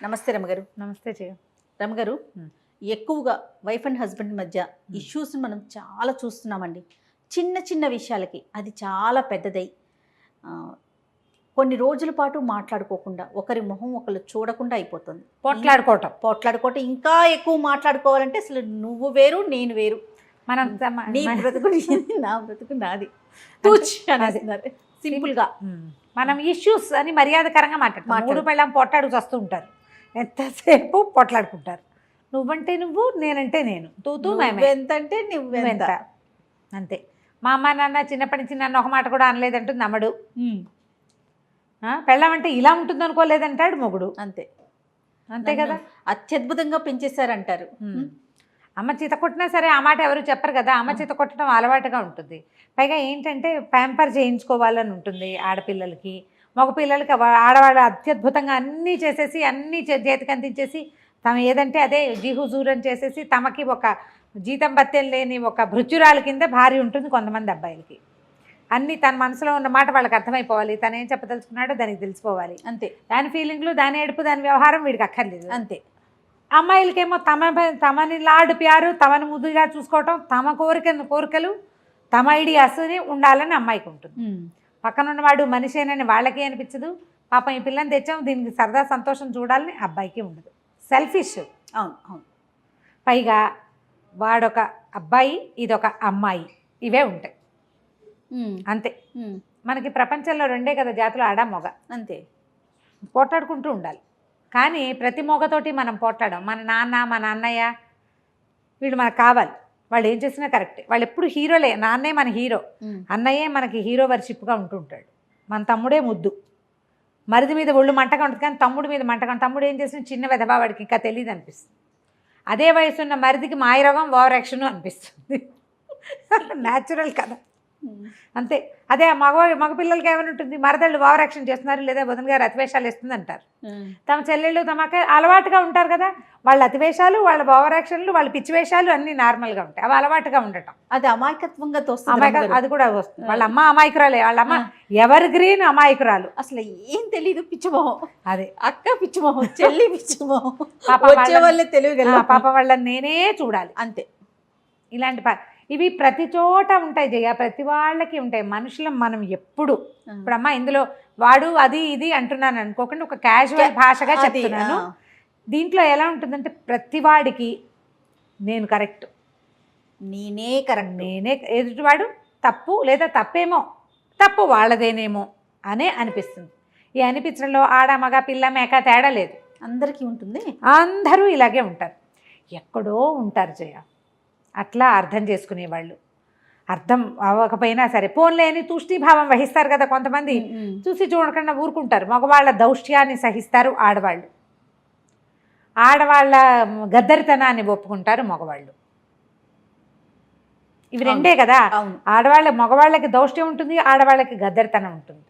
నమస్తే రమగారు. నమస్తే జయ. రమగారు, ఎక్కువగా వైఫ్ అండ్ హస్బెండ్ మధ్య ఇష్యూస్ మనం చాలా చూస్తున్నామండి. చిన్న చిన్న విషయాలకి అది చాలా పెద్దదై కొన్ని రోజుల పాటు మాట్లాడుకోకుండా, ఒకరి మొహం ఒకరు చూడకుండా అయిపోతుంది. పోట్లాడుకోవటం ఇంకా ఎక్కువ మాట్లాడుకోవాలంటే అసలు నువ్వు వేరు నేను వేరు, మనం నీ బ్రతుకు నా బ్రతుకు నాది సింపుల్గా మనం ఇష్యూస్ అని మర్యాదకరంగా మాట్లాడతాం. మూడు పెళ్ళాం పోట్లాడుకు వస్తూ ఉంటారు, ఎంతసేపు పోట్లాడుకుంటారు. నువ్వంటే నువ్వు, నేనంటే నేను, తూతూ ఎంతంటే నువ్వెంత, అంతే. మా అమ్మ నాన్న చిన్నప్పటి నుంచి నన్ను ఒక మాట కూడా అనలేదంటుంది నమ్మడు. పెళ్ళం అంటే ఇలా ఉంటుంది అనుకోలేదంటాడు మొగుడు. అంతే అంతే కదా, అత్యద్భుతంగా పెంచేశారంటారు. అమ్మ చేత కొట్టినా సరే ఆ మాట ఎవరు చెప్పరు కదా. అమ్మ చేత కొట్టడం అలవాటుగా ఉంటుంది. పైగా ఏంటంటే ప్యాంపర్ చేయించుకోవాలని ఉంటుంది ఆడపిల్లలకి. మగపిల్లలకి ఆడవాళ్ళు అత్యద్భుతంగా అన్నీ చేసేసి అన్నీ చేతికి అందించేసి తమ ఏదంటే అదే జీహుజూరని చేసేసి తమకి ఒక జీతం బత్తెం లేని ఒక భృత్యురాల కింద భార్య ఉంటుంది కొంతమంది అబ్బాయిలకి. అన్నీ తన మనసులో ఉన్న మాట వాళ్ళకి అర్థమైపోవాలి, తను ఏం చెప్పదలుచుకున్నాడో దానికి తెలిసిపోవాలి. అంతే. దాని ఫీలింగ్లు, దాని ఏడుపు, దాని వ్యవహారం వీడికి అక్కర్లేదు. అంతే. అమ్మాయిలకేమో తమని లాడు ప్యారు, తమని ముద్దుగా చూసుకోవటం, తమ కోరికలు తమ ఐడియాస్ని ఉండాలని అమ్మాయికి ఉంటుంది. పక్కన ఉన్నవాడు మనిషేనని వాళ్ళకి అనిపించదు. పాపం ఈ పిల్లని తెచ్చాము దీనికి సరదా సంతోషం చూడాలని అబ్బాయికి ఉండదు. సెల్ఫిష్. అవును అవును. పైగా వాడొక అబ్బాయి, ఇదొక అమ్మాయి, ఇవే ఉంటాయి అంతే. మనకి ప్రపంచంలో రెండే కదా జాతులు, ఆడ మొగ. అంతే. పోట్లాడుకుంటూ ఉండాలి. కానీ ప్రతి మొగతోటి మనం పోట్లాడం. మన నాన్న, మన అన్నయ్య వీళ్ళు మనకు కావాలి. వాళ్ళు ఏం చేసినా కరెక్టే. వాళ్ళు ఎప్పుడు హీరోలే. నాన్నే మన హీరో, అన్నయ్యే మనకి హీరో వర్షిప్గా ఉంటుంటాడు. మన తమ్ముడే ముద్దు. మరిది మీద ఒళ్ళు మంటగా ఉంటుంది కానీ తమ్ముడి మీద మంటగా. తమ్ముడు ఏం చేసిన చిన్న వెధవా, వాడికి ఇంకా తెలియదు అనిపిస్తుంది. అదే వయసు ఉన్న మరిదికి మాయరోగం, ఓవర్ యాక్షన్ అనిపిస్తుంది. న్యాచురల్ కదా, అంతే. అదే మగపిల్లలకి ఏమైనా ఉంటుంది, మరదళ్ళు ఓవర్ యాక్షన్ చేస్తున్నారు లేదా బుధన్ గారు అతివేషాలు ఇస్తుంది అంటారు. తమ చెల్లెళ్ళు తమకి అలవాటుగా ఉంటారు కదా, వాళ్ళ అతివేషాలు, వాళ్ళ ఓవర్ యాక్షన్లు, వాళ్ళ పిచ్చి వేషాలు అన్నీ నార్మల్గా ఉంటాయి. అవి అలవాటుగా ఉండటం, అది అమాయకత్వంగా అది కూడా వస్తుంది. వాళ్ళ అమ్మ అమాయకురాలే. వాళ్ళ అమ్మ ఎవర్ గ్రీన్ అమాయకురాలు, అసలు ఏం తెలీదు, పిచ్చిమోహం. అదే అక్క పిచ్చిమోహం, చెల్లి పిచ్చిమోహం, పాప వాళ్ళని నేనే చూడాలి అంతే. ఇలాంటి ఇవి ప్రతి చోట ఉంటాయి జయ, ప్రతి వాళ్ళకి ఉంటాయి. మనుషులు మనం ఎప్పుడు ఇప్పుడమ్మా ఇందులో వాడు అది ఇది అంటున్నాను అనుకోకుండా ఒక క్యాజువల్ భాషగా చెప్తున్నాను. దీంట్లో ఎలా ఉంటుందంటే ప్రతివాడికి నేను కరెక్ట్, నేనే కరెక్ట్, నేనే ఎదుటివాడు తప్పు లేదా తప్పేమో, తప్పు వాళ్ళదేనేమో అనే అనిపిస్తుంది. ఈ అనిపించడంలో ఆడ మగ పిల్ల మేక తేడా లేదు, అందరికీ ఉంటుంది. అందరూ ఇలాగే ఉంటారు. ఎక్కడో ఉంటారు జయ అట్లా అర్థం చేసుకునేవాళ్ళు. అర్థం అవ్వకపోయినా సరే పోన్లేని తూష్ణీభావం వహిస్తారు కదా కొంతమంది. చూసి చూడకుండా ఊరుకుంటారు. మగవాళ్ళ దౌష్ట్యాన్ని సహిస్తారు ఆడవాళ్ళు. ఆడవాళ్ళ గద్దరితనాన్ని ఒప్పుకుంటారు మగవాళ్ళు. ఇవి రెండే కదా. మగవాళ్ళకి దౌష్ట్యం ఉంటుంది, ఆడవాళ్ళకి గద్దరితనం ఉంటుంది.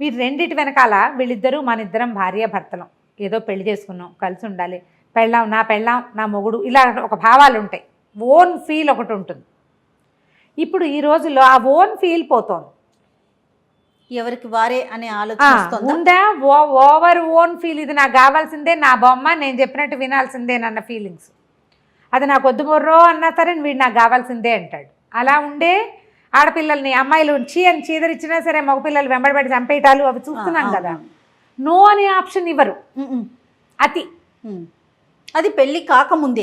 వీరి రెండిటి వెనకాల వీళ్ళిద్దరూ మనిద్దరం భార్య భర్తలం, ఏదో పెళ్లి చేసుకున్నాం, కలిసి ఉండాలి, పెళ్ళాం నా మొగుడు, ఇలా ఒక భావాలు ఉంటాయి. ఓన్ ఫీల్ ఒకటి ఉంటుంది. ఇప్పుడు ఈ రోజుల్లో ఆ ఓన్ ఫీల్ పోతోంది. ఎవరికి వారే అనే ఆలోచన ఉందా? ఓవర్ ఓన్ ఫీల్, ఇది నాకు కావాల్సిందే, నా బొమ్మ, నేను చెప్పినట్టు వినాల్సిందేనన్న ఫీలింగ్స్. అది నాకు వద్దు మొర్రో అన్నా సరే వీడు నాకు కావాల్సిందే అంటాడు. అలా ఉండే ఆడపిల్లల్ని అమ్మాయిలు అని చీదరిచ్చినా సరే మగపిల్లలు వెంబడబడి చంపేయటాలు అవి చూస్తున్నాం కదా. నో అనే ఆప్షన్ ఇవ్వరు. అతి అది పెళ్లి కాకముందే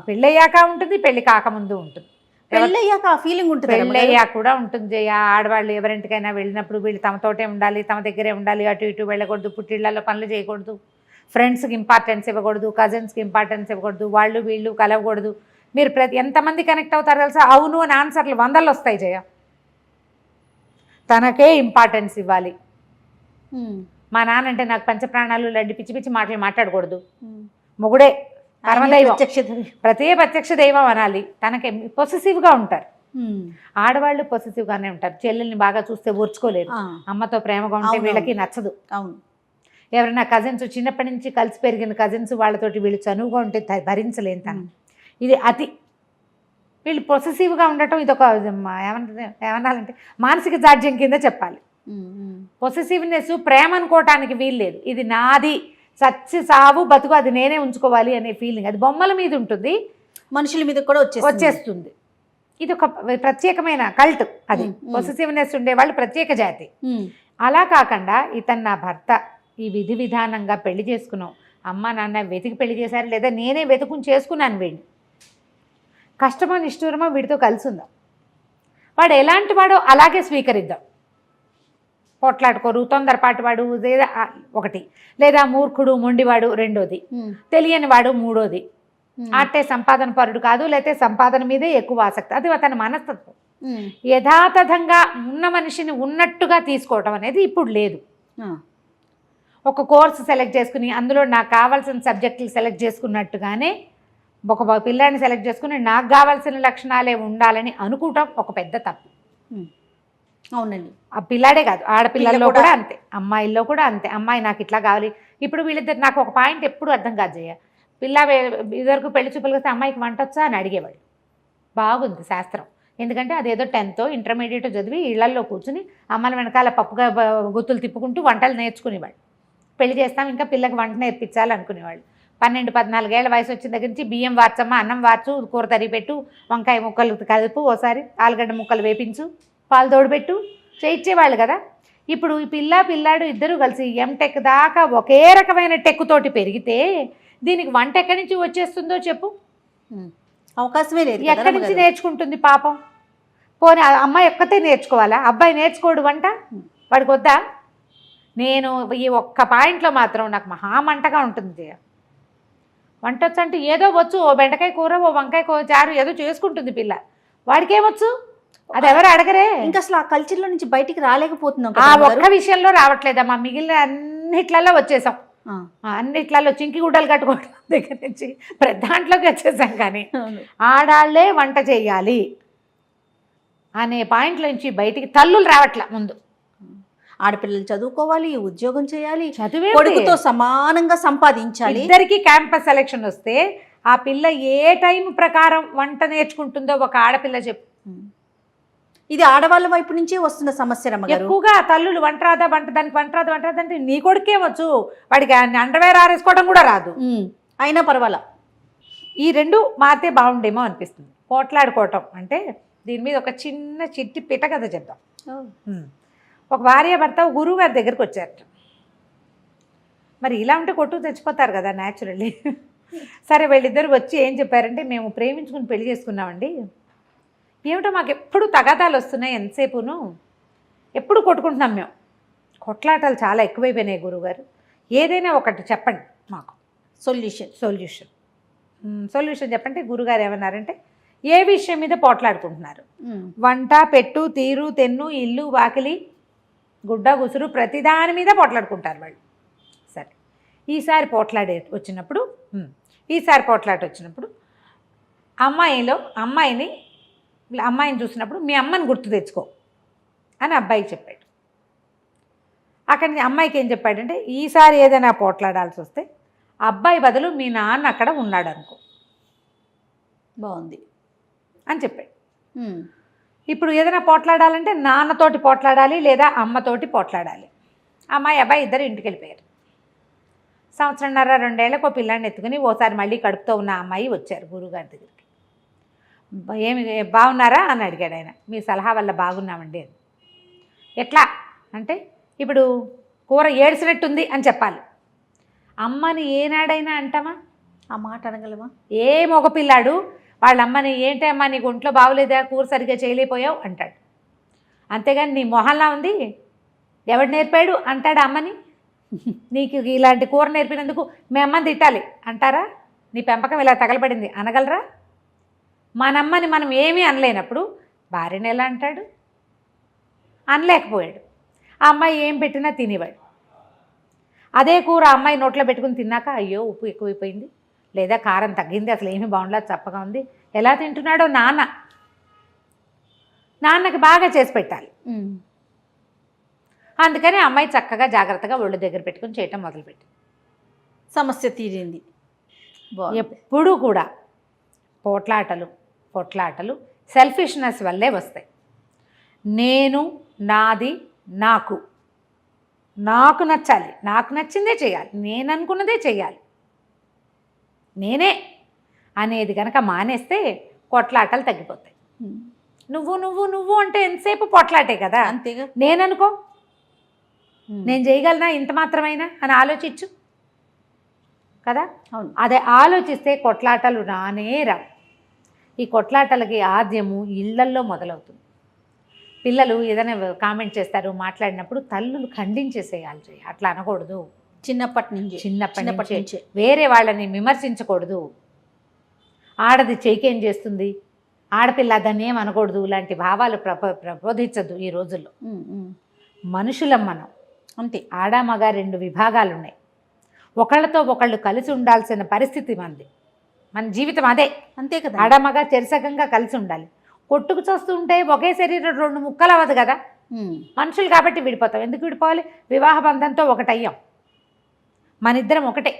పెళ్ళయ్యాక ఉంటుంది, పెళ్లి కాకముందు ఉంటుంది. పెళ్ళయ్యాక ఆ ఫీలింగ్ ఉంటుంది, పెళ్ళయ్యాక కూడా ఉంటుంది. ఆడవాళ్ళు ఎవరింటికైనా వెళ్ళినప్పుడు వీళ్ళు తమతోటే ఉండాలి, తమ దగ్గరే ఉండాలి, అటు ఇటు వెళ్ళకూడదు, పుట్టిళ్లలో పనులు చేయకూడదు, ఫ్రెండ్స్కి ఇంపార్టెన్స్ ఇవ్వకూడదు, కజిన్స్కి ఇంపార్టెన్స్ ఇవ్వకూడదు, వాళ్ళు వీళ్ళు కలవకూడదు. మీరు ఎంతమంది కనెక్ట్ అవుతారో తెలుసా? అవును అని ఆన్సర్లు 100 వస్తాయి జయ. తనకే ఇంపార్టెన్స్ ఇవ్వాలి. మా నాన్న అంటే నాకు పంచప్రాణాలు లాంటి పిచ్చి పిచ్చి మాటలు మాట్లాడకూడదు. మొగుడే పరమదైవం, ప్రత్యక్ష దైవం అనాలి. తనకి పొసెసివ్గా ఉంటారు. ఆడవాళ్ళు పొసెసివ్గానే ఉంటారు. చెల్లెల్ని బాగా చూస్తే ఓర్చుకోలేరు. అమ్మతో ప్రేమగా ఉంటే వీళ్ళకి నచ్చదు. అవును. ఎవరైనా కజిన్స్, చిన్నప్పటి నుంచి కలిసి పెరిగిన కజిన్స్ వాళ్ళతోటి వీళ్ళు చనువుగా ఉంటే భరించలేని తను. ఇది అతి. వీళ్ళు పొసెసివ్గా ఉండటం ఇదొక ఏమనాలంటే మానసిక జాడ్యం కింద చెప్పాలి. పొసెసివ్నెస్ ప్రేమ అనుకోవటానికి వీల్లేదు. ఇది నాది, చచ్చి సావు బతుకు అది నేనే ఉంచుకోవాలి అనే ఫీలింగ్. అది బొమ్మల మీద ఉంటుంది, మనుషుల మీద కూడా వచ్చేస్తుంది. ఇది ఒక ప్రత్యేకమైన కల్ట్. అది పొసెసివ్నెస్ ఉండేవాళ్ళు ప్రత్యేక జాతి. అలా కాకుండా ఇతను నా భర్త, ఈ విధి విధానంగా పెళ్లి చేసుకున్నాం, అమ్మ నాన్న వెతికి పెళ్లి చేశారు, లేదా నేనే వెతుకుని చేసుకున్నాను వీడిని, కష్టమో నిష్ఠూరమో వీడితో కలిసి ఉందాం, వాడు ఎలాంటి వాడో అలాగే స్వీకరిద్దాం. పోట్లాడుకోరు, తొందరపాటు వాడు లేదా ఒకటి, లేదా మూర్ఖుడు మొండివాడు రెండోది, తెలియని వాడు మూడోది, అంటే సంపాదన పరుడు కాదు, లేకపోతే సంపాదన మీదే ఎక్కువ ఆసక్తి, అది అతని మనస్తత్వం. యథాతథంగా ఉన్న మనిషిని ఉన్నట్టుగా తీసుకోవటం అనేది ఇప్పుడు లేదు. ఒక కోర్సు సెలెక్ట్ చేసుకుని అందులో నాకు కావాల్సిన సబ్జెక్టులు సెలెక్ట్ చేసుకున్నట్టుగానే ఒక పిల్లాడిని సెలెక్ట్ చేసుకుని నాకు కావాల్సిన లక్షణాలే ఉండాలని అనుకోవటం ఒక పెద్ద తప్పు. అవునండి. ఆ పిల్లాడే కాదు, ఆడపిల్లల్లో కూడా అంతే, అమ్మాయిల్లో కూడా అంతే. అమ్మాయి నాకు ఇట్లా కావాలి. ఇప్పుడు వీళ్ళిద్దరు నాకు ఒక పాయింట్ ఎప్పుడు అర్థం కాదు జయ. పిల్ల ఇదివరకు పెళ్లి చూపులు వస్తే అమ్మాయికి వంట వచ్చా అని అడిగేవాడు. బాగుంది శాస్త్రం, ఎందుకంటే అదేదో 10th ఇంటర్మీడియట్ చదివి ఇళ్లల్లో కూర్చుని అమ్మల వెనకాల పప్పుగా గుత్తులు తిప్పుకుంటూ వంటలు నేర్చుకునేవాడు. పెళ్లి చేస్తాం ఇంకా పిల్లకి వంట నేర్పించాలి అనుకునేవాళ్ళు. 12-14 ఏళ్ల వయసు వచ్చిన దగ్గర నుంచి బియ్యం వార్చమ్మ, అన్నం వార్చు, కూర తరిగి పెట్టు, వంకాయ ముక్కలు కలుపు, ఓసారి ఆలుగడ్డ ముక్కలు వేపించు, పాలు తోడుపెట్టు చేయించేవాళ్ళు కదా. ఇప్పుడు ఈ పిల్లాడు ఇద్దరు కలిసి ఎంటెక్ దాకా ఒకే రకమైన టెక్కుతోటి పెరిగితే దీనికి వంట ఎక్కడి నుంచి వచ్చేస్తుందో చెప్పు? అవకాశమే లేదు. ఎక్కడి నుంచి నేర్చుకుంటుంది పాపం? పోనీ అమ్మాయి ఒక్కతే నేర్చుకోవాలా? అబ్బాయి నేర్చుకోడు వంట? వాడికి వద్దా? నేను ఈ ఒక్క పాయింట్లో మాత్రం నాకు మహామంటగా ఉంటుంది. వంట వచ్చు అంటే ఏదో వచ్చు, ఓ బెండకాయ కూర, ఓ వంకాయ కూర, చారు ఏదో చేసుకుంటుంది పిల్ల, వాడికేమొచ్చు? అది ఎవరు అడగరే. ఇంకా అసలు ఆ కల్చర్లో నుంచి బయటికి రాలేకపోతున్నాం. ఆ ఒక్క విషయంలో రావట్లేదమ్మా, మిగిలిన అన్నిట్లలో వచ్చేసాం. అన్నిట్లలో చింకి గుడ్డలు కట్టుకోవడం దగ్గర నుంచి దాంట్లోకి వచ్చేసాం. కానీ ఆడాళ్లే వంట చేయాలి అనే పాయింట్ల నుంచి బయటికి తల్లులు రావట్లా. ముందు ఆడపిల్లలు చదువుకోవాలి, ఉద్యోగం చేయాలి, చదివే కొడుకుతో సమానంగా సంపాదించాలి. ఇద్దరికి క్యాంపస్ సెలెక్షన్ వస్తే ఆ పిల్ల ఏ టైం ప్రకారం వంట నేర్చుకుంటుందో ఒక ఆడపిల్ల చెప్పు. ఇది ఆడవాళ్ళ వైపు నుంచే వస్తున్న సమస్య రమ్మగారు. ఎక్కువగా తల్లులు వంట రాదా, దానికి వంట రాదు అంటే నీ కొడుకేమొచ్చు, వాడికి అండర్వేర్ ఆరేసుకోవడం కూడా రాదు, అయినా పర్వాలా. ఈ రెండు మారితే బాగుండేమో అనిపిస్తుంది. పోట్లాడుకోవటం అంటే దీని మీద ఒక చిన్న చిట్టి పిట కథ చెప్దాం. ఒక భార్య భర్త గురువు గారి దగ్గరికి వచ్చారట. మరి ఇలా ఉంటే కొట్టు తెచ్చిపోతారు కదా న్యాచురల్లీ. సరే వీళ్ళిద్దరు వచ్చి ఏం చెప్పారంటే, మేము ప్రేమించుకుని పెళ్లి చేసుకున్నామండి, ఏమిటో మాకు ఎప్పుడు తగాదాలు వస్తున్నాయి, ఎంతసేపును ఎప్పుడు కొట్టుకుంటున్నాం మేము, కొట్లాటలు చాలా ఎక్కువైపోయినాయి గురువుగారు, ఏదైనా ఒకటి చెప్పండి మాకు సొల్యూషన్ చెప్పంటే గురుగారు ఏమన్నారంటే, ఏ విషయం మీద పోట్లాడుకుంటున్నారు? వంట, పెట్టు, తీరు, తెన్ను, ఇల్లు, వాకిలి, గుడ్డ, గుసురు, ప్రతిదాని మీద పోట్లాడుకుంటారు వాళ్ళు. సరే, ఈసారి పోట్లాట వచ్చినప్పుడు అమ్మాయిని చూసినప్పుడు మీ అమ్మని గుర్తు తెచ్చుకో అని అబ్బాయికి చెప్పాడు. అక్కడి నుంచి అమ్మాయికి ఏం చెప్పాడంటే, ఈసారి ఏదైనా పోట్లాడాల్సి వస్తే అబ్బాయి బదులు మీ నాన్న అక్కడ ఉన్నాడు అనుకో, బాగుంది అని చెప్పాడు. ఇప్పుడు ఏదైనా పోట్లాడాలంటే నాన్నతోటి పోట్లాడాలి, లేదా అమ్మతోటి పోట్లాడాలి. అబ్బాయి ఇద్దరు ఇంటికి వెళ్ళిపోయారు. 1.5-2 ఏళ్ళకు ఒక పిల్లాన్ని ఎత్తుకుని ఓసారి మళ్ళీ కడుపుతో ఉన్న అమ్మాయి వచ్చారు గురువుగారి దగ్గరికి. ఏమి బాగున్నారా అని అడిగాడు ఆయన. మీ సలహా వల్ల బాగున్నామండి అని. ఎట్లా అంటే, ఇప్పుడు కూర ఏడ్చినట్టుంది అని చెప్పాలి. అమ్మని ఏనాడైనా అంటామా? ఆ మాట అనగలమా? ఏ మగపిల్లాడు వాళ్ళ అమ్మని ఏంటమ్మా నీకు ఒంట్లో బాగోలేదా, కూర సరిగ్గా చేయలేకపోయావు అంటాడు. అంతేగాని నీ మొహల్లా ఉంది, ఎవడు నేర్పాడు అంటాడు అమ్మని. నీకు ఇలాంటి కూర నేర్పినందుకు మీ అమ్మని తిట్టాలి అంటారా? నీ పెంపకం ఇలా తగలబడింది అనగలరా? మనమ్మని మనం ఏమీ అనలేనప్పుడు భార్యని ఎలా అంటాడు? అనలేకపోయాడు. ఆ అమ్మాయి ఏం పెట్టినా తినేవాడు. అదే కూర అమ్మాయి నోట్లో పెట్టుకుని తిన్నాక, అయ్యో ఉప్పు ఎక్కువైపోయింది, లేదా కారం తగ్గింది, అసలు ఏమీ బాగుండలేదు, చప్పగా ఉంది, ఎలా తింటున్నాడో నాన్నకి బాగా చేసి పెట్టాలి. అందుకని అమ్మాయి చక్కగా జాగ్రత్తగా ఒళ్ళు దగ్గర పెట్టుకుని చేయటం మొదలుపెట్టి సమస్య తీరింది. ఎప్పుడూ కూడా పొట్లాటలు సెల్ఫిష్నెస్ వల్లే వస్తాయి. నేను, నాది, నాకు నచ్చాలి, నాకు నచ్చిందే చేయాలి, నేను అనుకున్నదే చేయాలి, నేనే అనేది కనుక మానేస్తే కొట్లాటలు తగ్గిపోతాయి. నువ్వు నువ్వు నువ్వు అంటే ఎంతసేపు పొట్లాటే కదా. అంతేగా. నేననుకో నేను చేయగలనా ఇంత మాత్రమైనా అని ఆలోచించు కదా. అవును. అదే ఆలోచిస్తే కొట్లాటలు రానే రావు. ఈ కొట్లాటలకి ఆద్యము ఇళ్లల్లో మొదలవుతుంది. పిల్లలు ఏదైనా కామెంట్ చేస్తారు, మాట్లాడినప్పుడు తల్లులు ఖండించేసేయాలి. అట్లా అనకూడదు. చిన్నప్పటి నుంచి వేరే వాళ్ళని విమర్శించకూడదు. ఆడది చేకేం చేస్తుంది, ఆడపిల్ల దాన్ని ఏం అనకూడదు, ఇలాంటి భావాలు ప్రబోధించద్దు ఈ రోజుల్లో. మనుషులం మనం, అంతే. ఆడ మగ 2 విభాగాలు ఉన్నాయి. ఒకళ్ళతో ఒకళ్ళు కలిసి ఉండాల్సిన పరిస్థితి మనది, మన జీవితం అదే. అంతే కదా. ఆడ మగ చెరసకంగా కలిసి ఉండాలి. కొట్టుకు చూస్తూ ఉంటే ఒకే శరీరం 2 ముక్కలు అవ్వదు కదా. మనుషులు కాబట్టి విడిపోతాం. ఎందుకు విడిపోవాలి? వివాహ బంధంతో ఒకటయ్యాం. మన ఇద్దరం ఒకటే.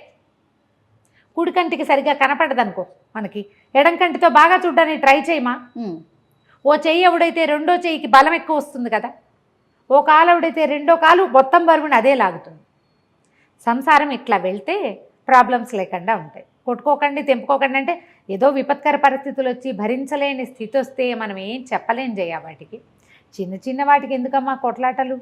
కుడి కంటికి సరిగ్గా కనపడదు అనుకో, మనకి ఎడం కంటితో బాగా చూడడానికి ట్రై చేయమా. ఓ చెయ్యి ఎవడైతే రెండో చెయ్యికి బలం ఎక్కువ వస్తుంది కదా. ఓ కాలు ఎవడైతే రెండో కాలు మొత్తం బరువుని అదే లాగుతుంది. సంసారం ఇట్లా వెళ్తే ప్రాబ్లమ్స్ లేకుండా ఉంటాయి. కొట్టుకోకండి, తెంపుకోకండి అంటే ఏదో విపత్కర పరిస్థితులు వచ్చి భరించలేని స్థితి వస్తే మనం ఏం చెప్పలేం చేయ. వాటికి చిన్న చిన్న వాటికి ఎందుకమ్మా కొట్లాటలు?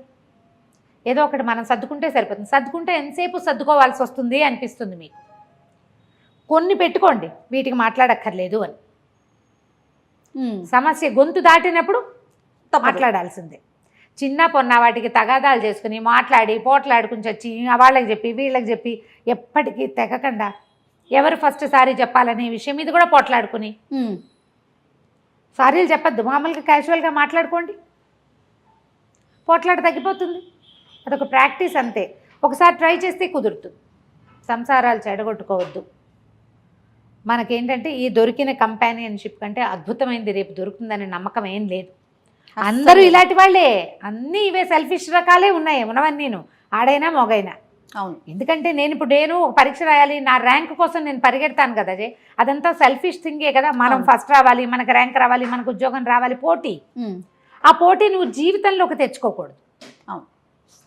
ఏదో ఒకటి మనం సర్దుకుంటే సరిపోతుంది. సర్దుకుంటే ఎంతసేపు సర్దుకోవాల్సి వస్తుంది అనిపిస్తుంది మీకు. కొన్ని పెట్టుకోండి, వీటికి మాట్లాడక్కర్లేదు అని. సమస్య గొంతు దాటినప్పుడు మాట్లాడాల్సిందే. చిన్న పొన్న వాటికి తగాదాలు చేసుకుని మాట్లాడి పోట్లాడుకుని వచ్చి వాళ్ళకి చెప్పి వీళ్ళకి చెప్పి ఎప్పటికీ తెగకుండా ఎవరు ఫస్ట్ సారీ చెప్పాలనే విషయం మీద కూడా పోట్లాడుకుని సారీలు చెప్పద్దు, మామూలుగా క్యాజువల్గా మాట్లాడుకోండి. పోట్లాట తగ్గిపోతుంది. అదొక ప్రాక్టీస్ అంతే. ఒకసారి ట్రై చేస్తే కుదురుతుంది. సంసారాలు చెడగొట్టుకోవద్దు. మనకేంటంటే ఈ దొరికిన కంపానియన్షిప్ కంటే అద్భుతమైనది రేపు దొరుకుతుందనే నమ్మకం ఏం లేదు. అందరూ ఇలాంటి వాళ్ళే, అన్నీ ఇవే సెల్ఫిష్ రకాలే ఉన్నాయి ఉన్నవన్నీను, ఆడైనా మొగైనా. అవును. ఎందుకంటే నేను ఒక పరీక్ష రాయాలి, నా ర్యాంక్ కోసం నేను పరిగెడతాను కదా. అదంతా సెల్ఫిష్ థింగే కదా. మనం ఫస్ట్ రావాలి, మనకు ర్యాంక్ రావాలి, మనకు ఉద్యోగం రావాలి, పోటీ. ఆ పోటీ నువ్వు జీవితంలోకి తెచ్చుకోకూడదు.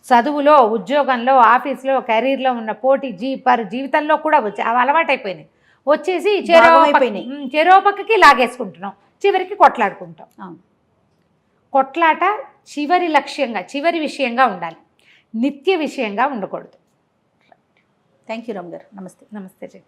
చదువులో, ఉద్యోగంలో, ఆఫీస్లో, కెరీర్లో ఉన్న పోటీ జీవితంలో కూడా అవి అలవాటైపోయినాయి. వచ్చేసి చెరోపక్కకి లాగేసుకుంటున్నాం, చివరికి కొట్లాడుకుంటాం. కొట్లాట చివరి లక్ష్యంగా, చివరి విషయంగా ఉండాలి, నిత్య విషయంగా ఉండకూడదు. థ్యాంక్ యూ రామ్ గారు. నమస్తే. నమస్తే జీ.